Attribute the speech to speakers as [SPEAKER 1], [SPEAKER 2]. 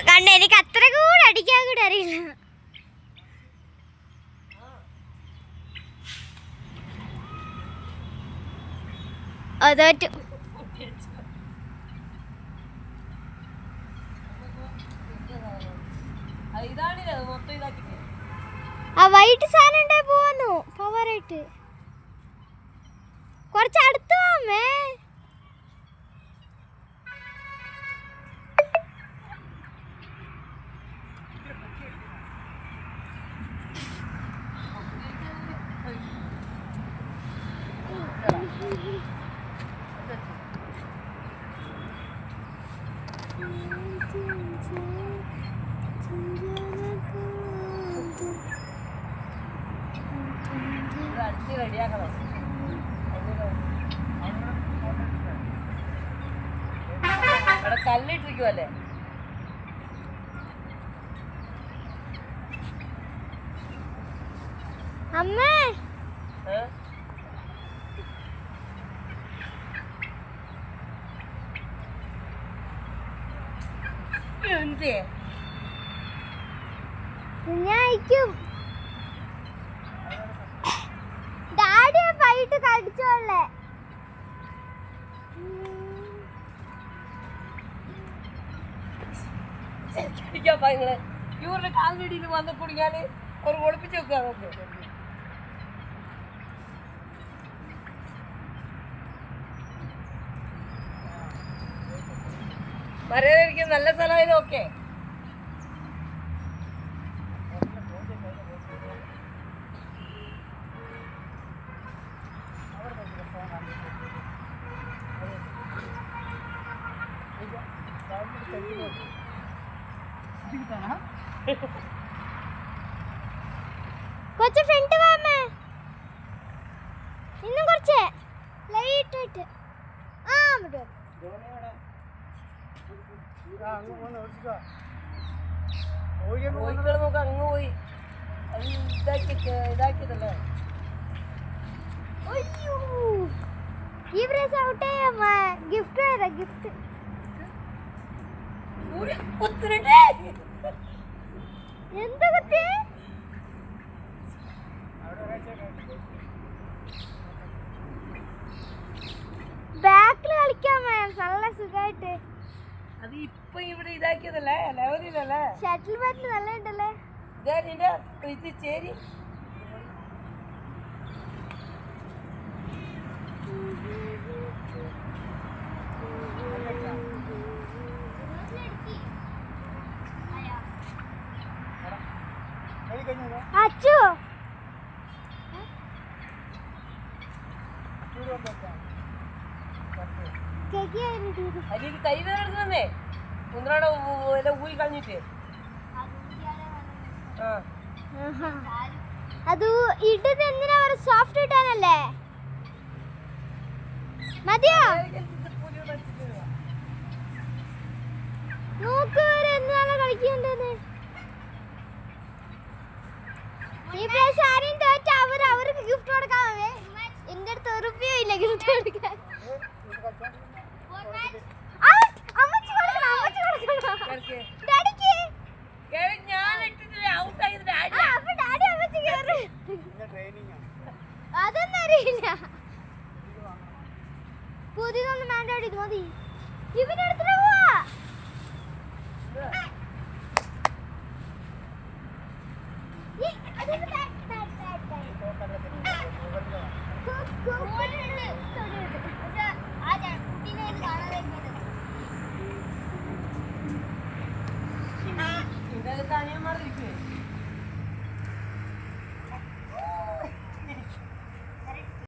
[SPEAKER 1] കണ്ട എനിക്ക് അത്ര കൂടെ അടിക്കാൻ കൂടെ അറിയില്ല. അതോറ്റു ആ വൈറ്റ് സാധനം ഉണ്ടായി പോവാന്നു പവറായിട്ട് കുറച്ച് അടുത്ത് പോവാമേ.
[SPEAKER 2] കല്ലിട്ടിരിക്കുവല്ലേ
[SPEAKER 1] അമ്മേ. ഞാൻ അയക്കും. ഡാഡിയെ വൈകിട്ട് കടിച്ചോളേ.
[SPEAKER 2] ഇവരുടെ കാൽവീടിയിൽ വന്ന് കുടിക്കാന് അവർ ഒളിപ്പിച്ച് വെക്കുക. നമുക്ക് മര്യാദയ്ക്ക് നല്ല സ്ഥലമായത്. ഓക്കെ
[SPEAKER 1] കുറച്ച് ഫ്രണ്ട് വാമേ. ഇന്നും കുറച്ച് ലൈറ്റ് ആയിട്ട്
[SPEAKER 2] നോക്ക അങ്ങ് പോയി ഇതാക്കിയതല്ലേ.
[SPEAKER 1] ഈ പ്രാവശ്യം ഔട്ടേ ഗിഫ്റ്റ് വരാ. ഗിഫ്റ്റ് എന്താ കുട്ടി ബാക്കിൽ കളിക്കാൻ നല്ല സുഖമായിട്ട്.
[SPEAKER 2] അത് ഇപ്പൊ ഇവിടെ ഇതാക്കിയതല്ലേ ലെവലിലല്ലേ.
[SPEAKER 1] ഷട്ടിൽ ബാറ്റ് നല്ല ഉണ്ടല്ലേ.
[SPEAKER 2] ഇത് ചേരി
[SPEAKER 1] അച്ചു
[SPEAKER 2] അതിലേക്ക് കൈ വേറെ എടുക്കുന്നേ കുന്ത്രാടെ ഊരി കളഞ്ഞിട്ട്.
[SPEAKER 1] അത് ഇട്ടത് എന്തിനാ സോഫ്റ്റ് ഇട്ടാനല്ലേ. മതിയോ നോക്ക് വരെ എന്താണ് കളിക്കണ്ടെന്ന്. ഈ പ്രാവശ്യം ആരെയും തോറ്റ അവർക്ക് ഗിഫ്റ്റ് കൊടുക്കാമേ. എന്റെ അടുത്ത് ഉറുപ്പിയോ ഇല്ല ഗിഫ്റ്റ് കൊടുക്കാൻ. അതൊന്നും അറിയില്ല. പുതിയതൊന്നും വേണ്ട. ഇത് മതി. ഇവന്റെ അടുത്ത് പോവാ.
[SPEAKER 2] ഇതൊക്കെ അനിയന്മാരിരിക്കുവേ.